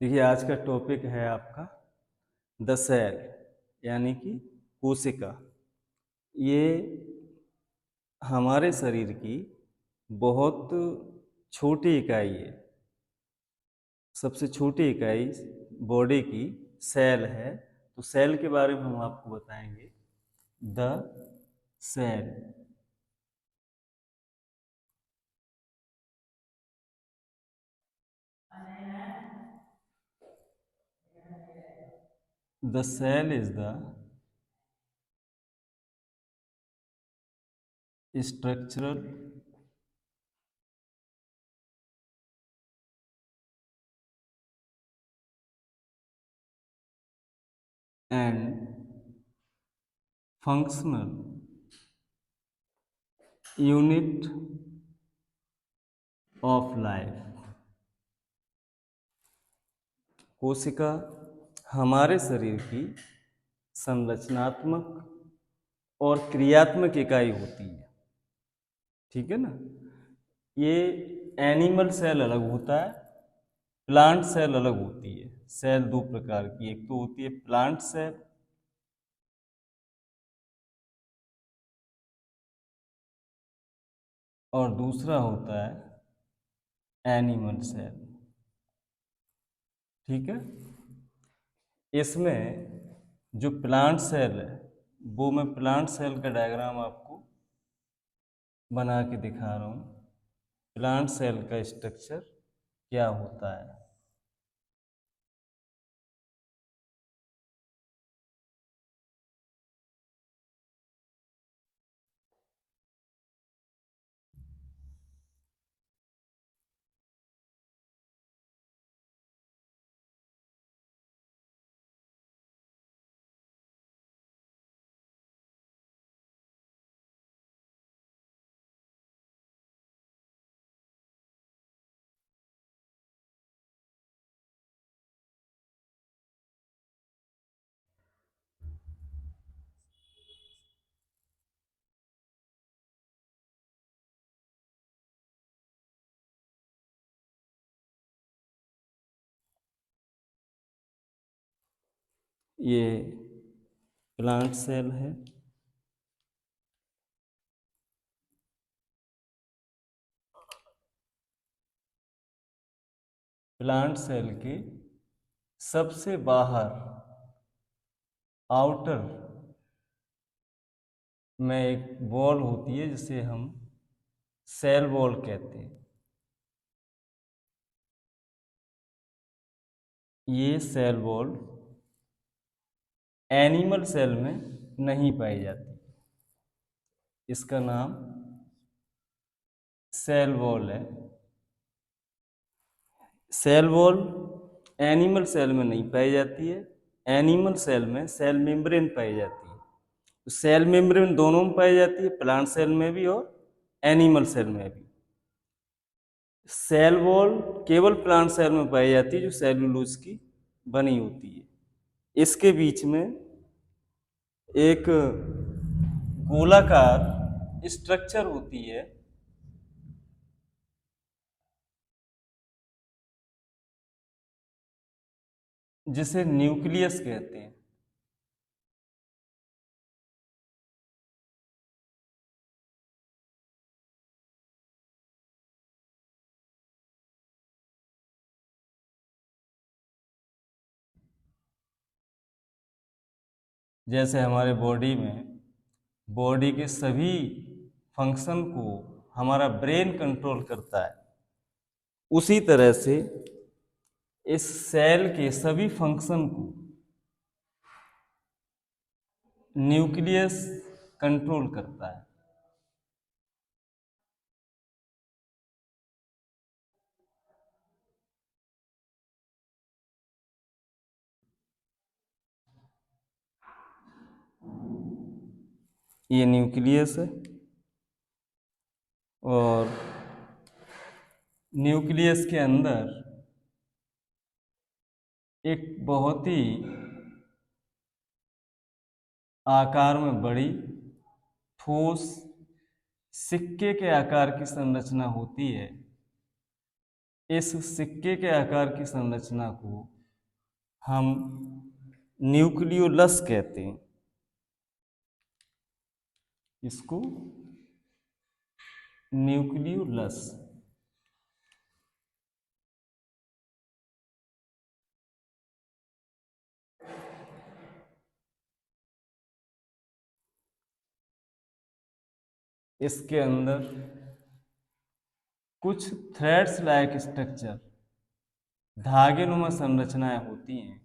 देखिए, आज का टॉपिक है आपका द सेल, यानी कि कोशिका। ये हमारे शरीर की बहुत छोटी इकाई है। सबसे छोटी इकाई बॉडी की सेल है। तो सेल के बारे में हम आपको बताएंगे। The cell. The cell is the structural and functional unit of life। कोशिका हमारे शरीर की संरचनात्मक और क्रियात्मक इकाई होती है। ठीक है ना। ये एनिमल सेल अलग होता है, प्लांट सेल अलग होती है। सेल दो प्रकार की, एक तो होती है प्लांट सेल और दूसरा होता है एनिमल सेल। ठीक है। इसमें जो प्लांट सेल है, वो मैं प्लांट सेल का डायग्राम आपको बना के दिखा रहा हूँ। प्लांट सेल का स्ट्रक्चर क्या होता है। ये प्लांट सेल है। प्लांट सेल के सबसे बाहर आउटर में एक वॉल होती है, जिसे हम सेल वॉल कहते हैं। ये सेल वॉल एनिमल सेल में नहीं पाई जाती। इसका नाम सेल वॉल है। सेल वॉल एनिमल सेल में नहीं पाई जाती है। एनिमल सेल में सेल मेम्ब्रेन पाई जाती है। तो सेल मेम्ब्रेन दोनों में पाई जाती है, प्लांट सेल में भी और एनिमल सेल में भी। सेल वॉल केवल प्लांट सेल में पाई जाती है, जो सेलुलोज की बनी होती है। इसके बीच में एक गोलाकार स्ट्रक्चर होती है, जिसे न्यूक्लियस कहते हैं। जैसे हमारे बॉडी में बॉडी के सभी फंक्शन को हमारा ब्रेन कंट्रोल करता है, उसी तरह से इस सेल के सभी फंक्शन को न्यूक्लियस कंट्रोल करता है। ये न्यूक्लियस है और न्यूक्लियस के अंदर एक बहुत ही आकार में बड़ी ठोस सिक्के के आकार की संरचना होती है, इस सिक्के के आकार की संरचना को हम न्यूक्लियोलस कहते हैं। इसको न्यूक्लियोलस। इसके अंदर कुछ थ्रेड्स लाइक स्ट्रक्चर, धागेनुमा संरचनाएं होती हैं।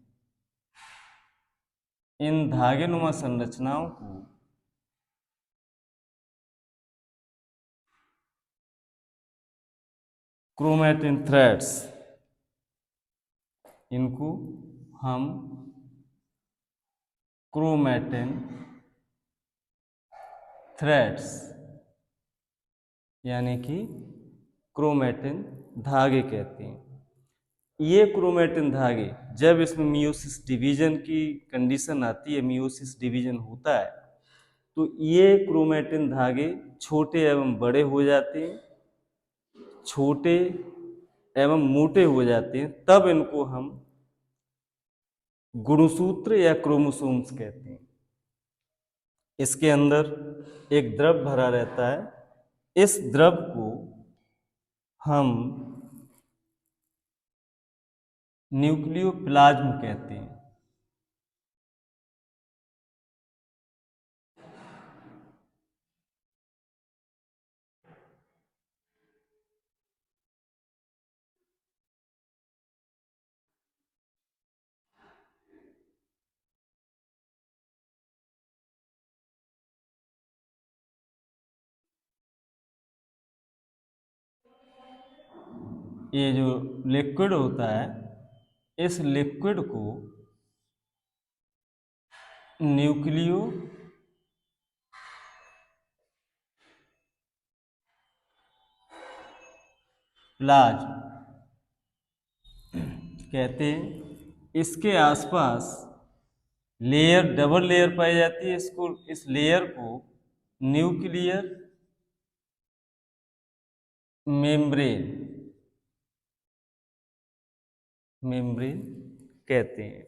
इन धागेनुमा संरचनाओं को क्रोमैटिन थ्रेड्स, इनको हम क्रोमैटिन थ्रेड्स यानी कि क्रोमैटिन धागे कहते हैं। ये क्रोमैटिन धागे जब इसमें मियोसिस डिवीजन की कंडीशन आती है, मियोसिस डिवीजन होता है, तो ये क्रोमैटिन धागे छोटे एवं बड़े हो जाते हैं, छोटे एवं मोटे हो जाते हैं। तब इनको हम गुणसूत्र या क्रोमोसोम्स कहते हैं। इसके अंदर एक द्रव भरा रहता है। इस द्रव को हम न्यूक्लियोप्लाज्म कहते हैं। ये जो लिक्विड होता है, इस लिक्विड को न्यूक्लियो प्लाज्म कहते हैं। इसके आसपास लेयर, डबल लेयर पाई जाती है। इस लेयर को न्यूक्लियर मेम्ब्रेन मेम्ब्रेन कहते हैं।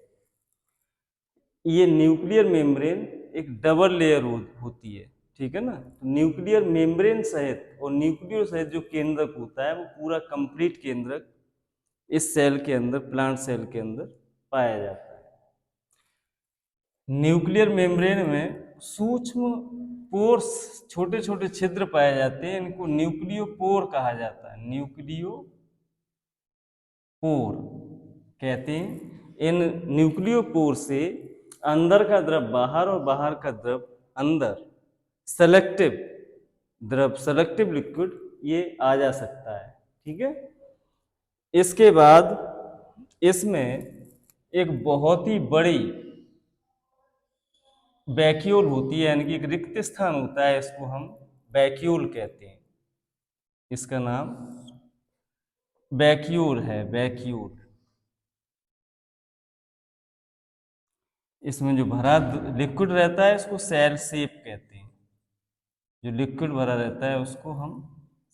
ये न्यूक्लियर मेम्ब्रेन एक डबल लेयर होती है, ठीक है ना। तो न्यूक्लियर मेम्ब्रेन सहित और न्यूक्लियर सहित जो केंद्रक होता है, वो पूरा कंप्लीट केंद्रक इस सेल के अंदर, प्लांट सेल के अंदर पाया जाता है। न्यूक्लियर मेम्ब्रेन में सूक्ष्म पोर्स, छोटे छोटे छिद्र पाए जाते हैं। इनको न्यूक्लियोपोर कहा जाता है। न्यूक्लियोपोर कहते हैं। इन न्यूक्लियोपोर से अंदर का द्रव बाहर और बाहर का द्रव अंदर, सेलेक्टिव द्रव, सेलेक्टिव लिक्विड, ये आ जा सकता है, ठीक है। इसके बाद इसमें एक बहुत ही बड़ी वैक्यूल होती है, यानी कि एक रिक्त स्थान होता है। इसको हम वैक्यूल कहते हैं। इसका नाम वैक्यूल है, वैक्यूल। इसमें जो भरा लिक्विड रहता है, इसको सेल सेप कहते हैं। जो लिक्विड भरा रहता है उसको हम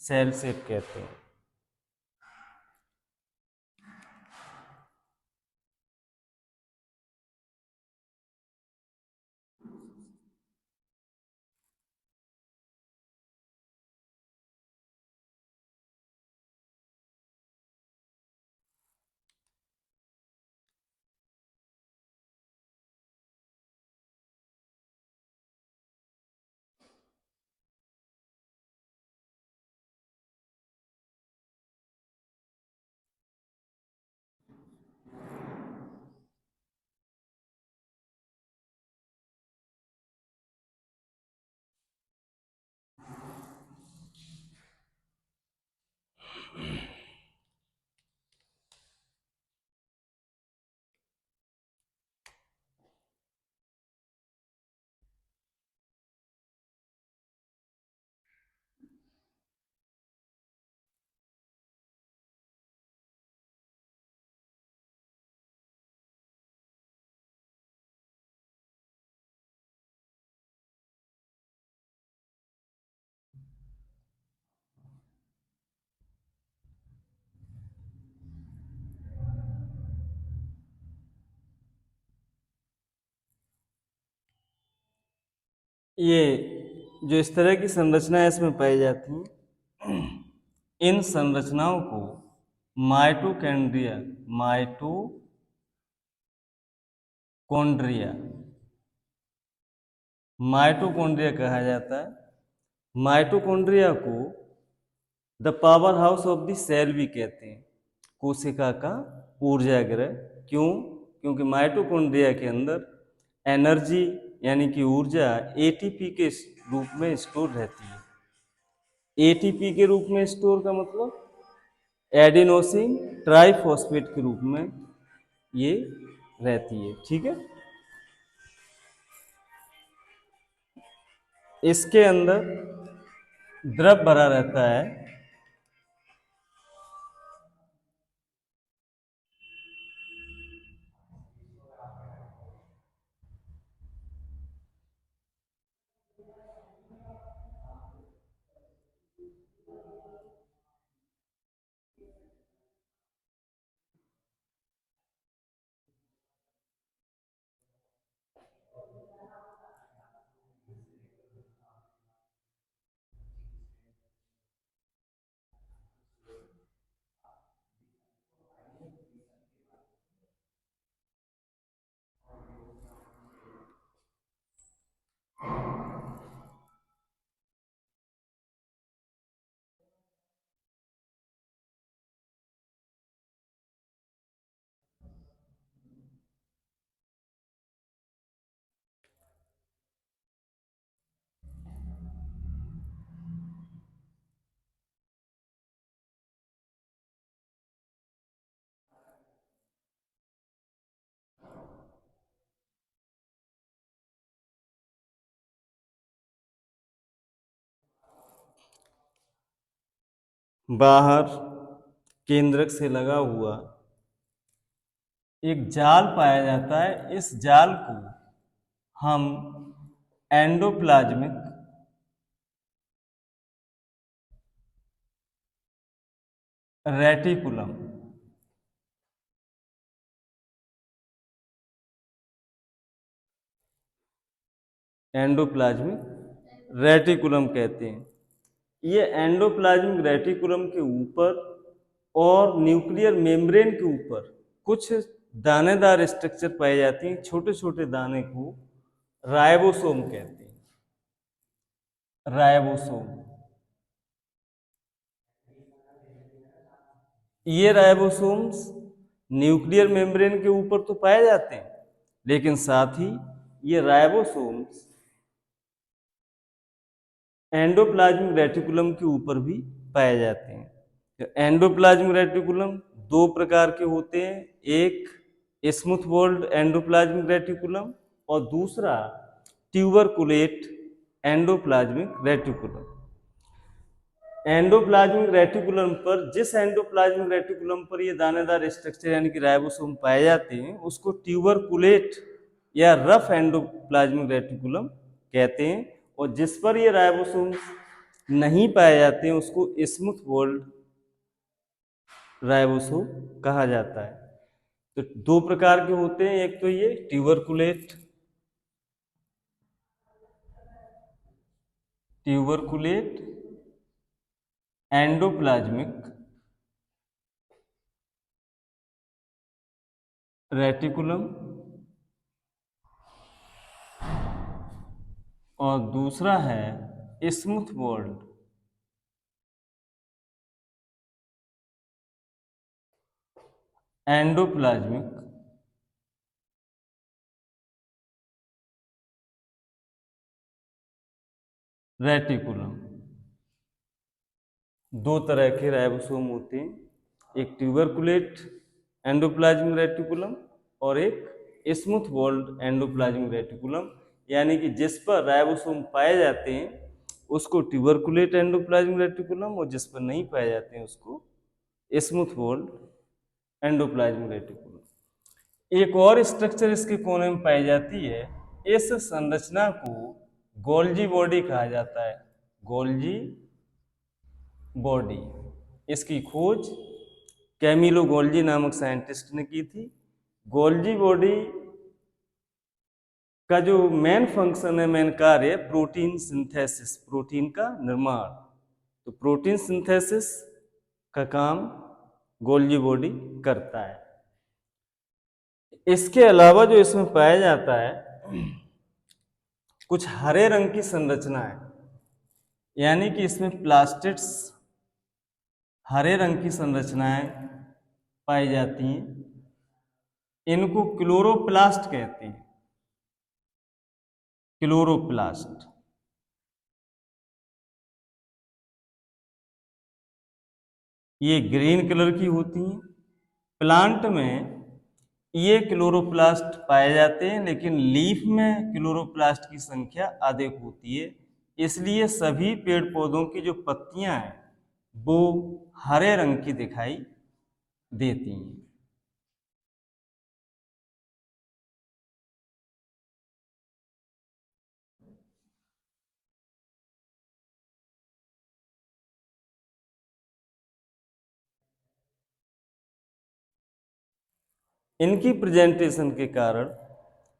सेल सेप कहते हैं। ये जो इस तरह की संरचनाएं इसमें पाई जाती हैं, इन संरचनाओं को माइटोकॉन्ड्रिया माइटोकॉन्ड्रिया माइटोकॉन्ड्रिया कहा जाता है। माइटोकॉन्ड्रिया को the powerhouse of the cell भी कहते हैं, कोशिका का ऊर्जा गृह। क्यों? क्योंकि माइटोकॉन्ड्रिया के अंदर एनर्जी यानी कि ऊर्जा एटीपी के रूप में स्टोर रहती है। एटीपी के रूप में स्टोर का मतलब एडिनोसिन ट्राइफॉस्फेट के रूप में ये रहती है। ठीक है, इसके अंदर द्रव भरा रहता है। बाहर केंद्रक से लगा हुआ एक जाल पाया जाता है। इस जाल को हम एंडोप्लाज्मिक रेटिकुलम एंडोप्लाज्मिक रेटिकुलम कहते हैं। ये एंडोप्लाज्मिक रेटिकुलम के ऊपर और न्यूक्लियर मेम्ब्रेन के ऊपर कुछ दानेदार स्ट्रक्चर पाए जाते हैं। छोटे छोटे दाने को राइबोसोम कहते हैं। राइबोसोम, ये राइबोसोम्स न्यूक्लियर मेम्ब्रेन के ऊपर तो पाए जाते हैं, लेकिन साथ ही ये राइबोसोम्स एंडोप्लाज्मिक रेटिकुलम के ऊपर भी पाए जाते हैं। तो एंडोप्लाज्मिक रेटिकुलम दो प्रकार के होते हैं, एक स्मूथ वॉल्ड एंडोप्लाज्मिक रेटिकुलम और दूसरा tuberculate endoplasmic reticulum. Endoplasmic reticulum पर जिस एंडोप्लाज्मिक रेटिकुलम पर ये दानेदार स्ट्रक्चर यानी कि राइबोसोम पाए जाते हैं उसको ट्यूबरकुलेट या रफ एंडोप्लाज्मिक रेटिकुलम कहते हैं, और जिस पर ये राइबोसोम नहीं पाए जाते हैं उसको स्मूथ वॉल्ड राइबोसोम कहा जाता है। तो दो प्रकार के होते हैं, एक तो ये ट्यूबरकुलेट एंडोप्लाज्मिक रेटिकुलम और दूसरा है स्मूथ वॉल्ड एंडोप्लाज्मिक रेटिकुलम। दो तरह के राइबोसोम होते हैं, एक ट्यूबरकुलेट एंडोप्लाज्मिक रेटिकुलम और एक स्मूथ वॉल्ड एंडोप्लाज्मिक रेटिकुलम। यानी कि जिस पर राइबोसोम पाए जाते हैं उसको ट्यूबरकुलेट एंडोप्लाज्मिक रेटिकुलम और जिस पर नहीं पाए जाते हैं उसको स्मूथ वॉल्ड एंडोप्लाज्मिक रेटिकुलम। एक और स्ट्रक्चर इसके कोने में पाई जाती है। इस संरचना को गोल्जी बॉडी कहा जाता है। गोल्जी बॉडी, इसकी खोज कैमिलो गोल्जी नामक साइंटिस्ट ने की थी। गोल्जी बॉडी का जो मेन फंक्शन है, मेन कार्य है प्रोटीन सिंथेसिस, प्रोटीन का निर्माण। तो प्रोटीन सिंथेसिस का काम गोल्गी बॉडी करता है। इसके अलावा जो इसमें पाया जाता है कुछ हरे रंग की संरचना है, यानी कि इसमें प्लास्टिड्स हरे रंग की संरचनाएं पाई जाती हैं। इनको क्लोरोप्लास्ट कहते हैं, क्लोरोप्लास्ट। ये ग्रीन कलर की होती हैं। प्लांट में ये क्लोरोप्लास्ट पाए जाते हैं, लेकिन लीफ में क्लोरोप्लास्ट की संख्या अधिक होती है। इसलिए सभी पेड़ पौधों की जो पत्तियां हैं वो हरे रंग की दिखाई देती हैं। इनकी प्रेजेंटेशन के कारण,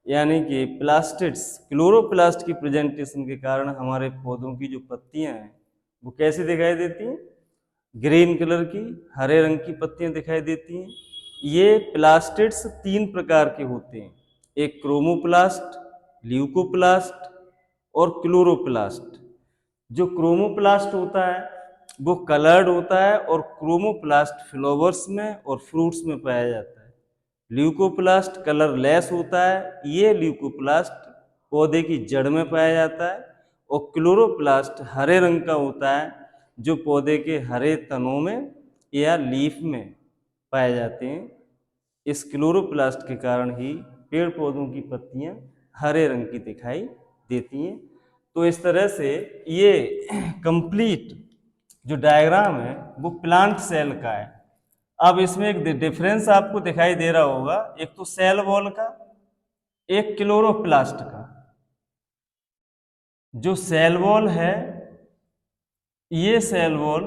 यानी कि प्लास्टिड्स क्लोरोप्लास्ट की प्रेजेंटेशन के कारण हमारे पौधों की जो पत्तियां हैं वो कैसी दिखाई देती हैं? ग्रीन कलर की, हरे रंग की पत्तियां दिखाई देती हैं। ये प्लास्टिड्स तीन प्रकार के होते हैं, एक क्रोमोप्लास्ट, ल्यूकोप्लास्ट और क्लोरोप्लास्ट। जो क्रोमोप्लास्ट होता है वो कलर्ड होता है और क्रोमोप्लास्ट फ्लावर्स में और फ्रूट्स में पाया जाता है। ल्यूकोप्लास्ट कलरलेस होता है, ये ल्यूकोप्लास्ट पौधे की जड़ में पाया जाता है। और क्लोरोप्लास्ट हरे रंग का होता है, जो पौधे के हरे तनों में या लीफ में पाए जाते हैं। इस क्लोरोप्लास्ट के कारण ही पेड़ पौधों की पत्तियां हरे रंग की दिखाई देती हैं। तो इस तरह से ये कंप्लीट जो डायग्राम है वो प्लांट सेल का है। अब इसमें एक डिफरेंस आपको दिखाई दे रहा होगा, एक तो सेल वॉल का, एक क्लोरोप्लास्ट का। जो सेल वॉल है, ये सेल वॉल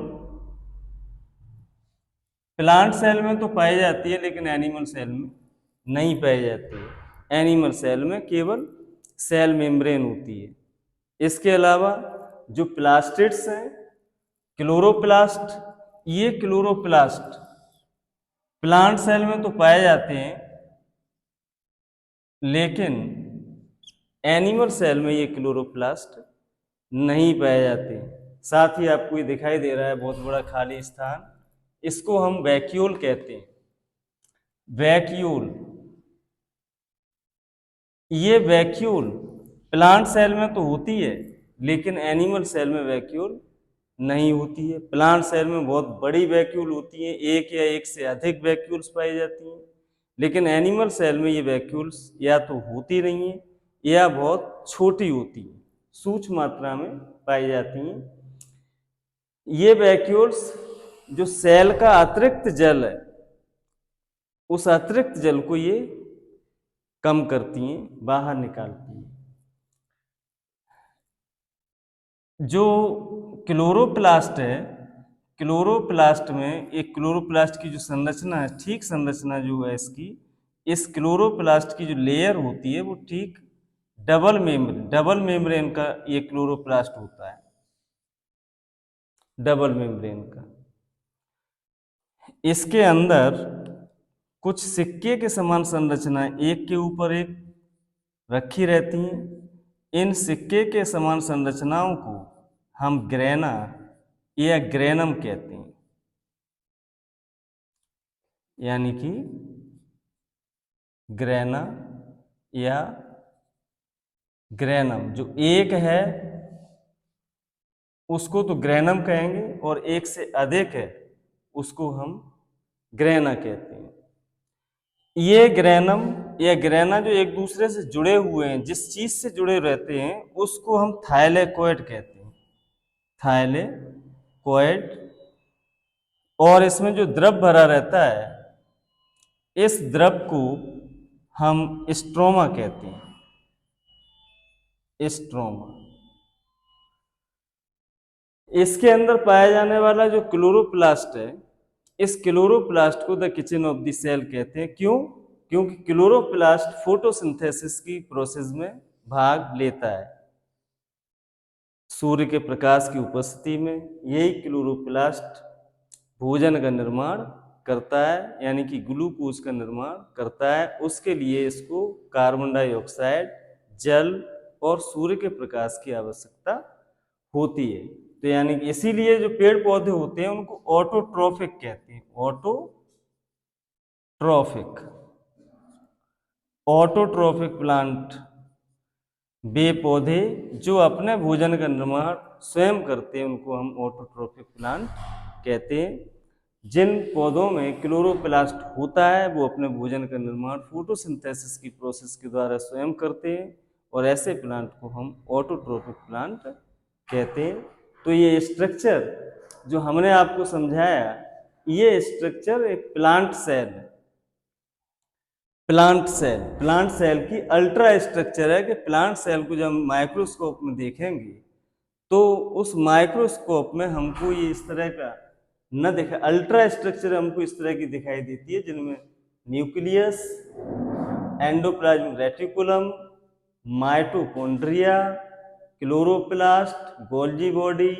प्लांट सेल में तो पाई जाती है, लेकिन एनिमल सेल में नहीं पाई जाती है। एनिमल सेल में केवल सेल मेम्ब्रेन होती है। इसके अलावा जो प्लास्टिड्स हैं, क्लोरोप्लास्ट, ये क्लोरोप्लास्ट प्लांट सेल में तो पाए जाते हैं, लेकिन एनिमल सेल में ये क्लोरोप्लास्ट नहीं पाए जाते। साथ ही आपको ये दिखाई दे रहा है बहुत बड़ा खाली स्थान, इसको हम वैक्यूल कहते हैं। वैक्यूल, ये वैक्यूल प्लांट सेल में तो होती है, लेकिन एनिमल सेल में वैक्यूल नहीं होती है। प्लांट सेल में बहुत बड़ी वैक्यूल होती है, एक या एक से अधिक वैक्यूल्स पाई जाती हैं, लेकिन एनिमल सेल में ये वैक्यूल्स या तो होती नहीं है या बहुत छोटी होती है, सूक्ष्म मात्रा में पाई जाती हैं। ये वैक्यूल्स जो सेल का अतिरिक्त जल है, उस अतिरिक्त जल को ये कम करती हैं, बाहर निकालती हैं। जो क्लोरोप्लास्ट है, क्लोरोप्लास्ट में एक क्लोरोप्लास्ट की जो संरचना है, ठीक संरचना जो है इसकी, इस क्लोरोप्लास्ट की जो लेयर होती है वो ठीक डबल मेम्ब्रेन का ये क्लोरोप्लास्ट होता है, डबल मेम्ब्रेन का। इसके अंदर कुछ सिक्के के समान संरचनाएं एक के ऊपर एक रखी रहती हैं। इन सिक्के के समान संरचनाओं को हम ग्रेना या ग्रेनम कहते हैं, यानी कि ग्रेना या ग्रेनम। जो एक है उसको तो ग्रेनम कहेंगे, और एक से अधिक है उसको हम ग्रेना कहते हैं। ये ग्रेनम या ग्रेना जो एक दूसरे से जुड़े हुए हैं, जिस चीज से जुड़े रहते हैं उसको हम थाइलेकोइड कहते हैं, थाइलेकोइड। और इसमें जो द्रव भरा रहता है, इस द्रव को हम स्ट्रोमा कहते हैं, स्ट्रोमा। इसके अंदर पाया जाने वाला जो क्लोरोप्लास्ट है, इस क्लोरोप्लास्ट को the kitchen of the cell कहते हैं। क्यों? क्योंकि क्लोरोप्लास्ट फोटोसिंथेसिस की प्रोसेस में भाग लेता है सूर्य के प्रकाश की उपस्थिति में। यही क्लोरोप्लास्ट भोजन का निर्माण करता है, यानी कि ग्लूकोज का निर्माण करता है। उसके लिए इसको कार्बन डाइऑक्साइड, जल और सूर्य के प्रकाश की आवश्यकता होती है। तो यानी कि इसीलिए जो पेड़ पौधे होते हैं उनको ऑटोट्रॉफिक कहते हैं। ऑटोट्रॉफिक प्लांट वे पौधे जो अपने भोजन का निर्माण स्वयं करते हैं उनको हम ऑटोट्रॉफिक प्लांट कहते हैं। जिन पौधों में क्लोरोप्लास्ट होता है वो अपने भोजन का निर्माण फोटोसिंथेसिस की प्रोसेस के द्वारा स्वयं करते हैं, और ऐसे प्लांट को हम ऑटोट्रॉफिक प्लांट कहते हैं। तो ये स्ट्रक्चर जो हमने आपको समझाया, ये स्ट्रक्चर एक प्लांट सेल है। प्लांट सेल की अल्ट्रा स्ट्रक्चर है कि प्लांट सेल को जब हम माइक्रोस्कोप में देखेंगे तो उस माइक्रोस्कोप में हमको ये इस तरह का न दिखा, अल्ट्रा स्ट्रक्चर हमको इस तरह की दिखाई देती है, जिनमें nucleus, endoplasmic reticulum, mitochondria, chloroplast, Golgi body,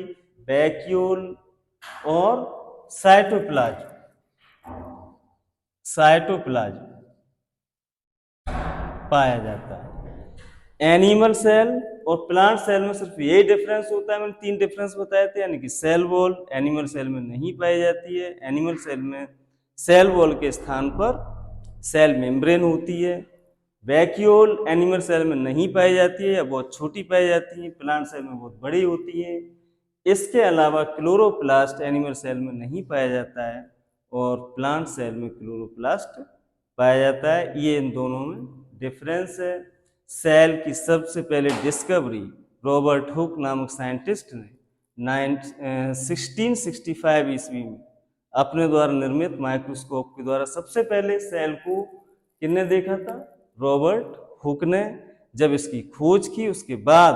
vacuole और साइटोप्लाज्म पाया जाता है। एनिमल सेल और प्लांट सेल में सिर्फ यही डिफरेंस होता है। मैंने 3 डिफरेंस बताए थे, यानी कि सेल वॉल एनिमल सेल में नहीं पाई जाती है। एनिमल सेल में सेल वॉल के स्थान पर सेल मेम्ब्रेन होती है। वैक्यूल एनिमल सेल में नहीं पाई जाती है या बहुत छोटी पाई जाती है, प्लांट सेल में बहुत बड़ी होती है। इसके अलावा क्लोरोप्लास्ट एनिमल सेल में नहीं पाया जाता है और प्लांट सेल में क्लोरोप्लास्ट पाया जाता है। ये इन दोनों में डिफरेंस है। सेल की सबसे पहले डिस्कवरी रॉबर्ट हुक नामक साइंटिस्ट ने 1665 ईस्वी में अपने द्वारा निर्मित माइक्रोस्कोप के द्वारा सबसे पहले सेल को किसने देखा था? रॉबर्ट हुक ने। जब इसकी खोज की उसके बाद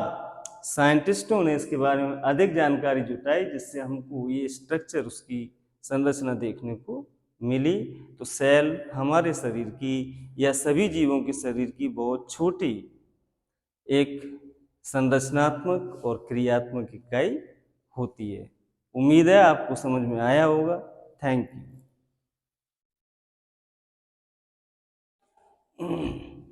साइंटिस्टों ने इसके बारे में अधिक जानकारी जुटाई, जिससे हमको ये स्ट्रक्चर, उसकी संरचना देखने को मिली। तो सेल हमारे शरीर की या सभी जीवों के शरीर की बहुत छोटी एक संरचनात्मक और क्रियात्मक इकाई होती है। उम्मीद है आपको समझ में आया होगा। Thank you.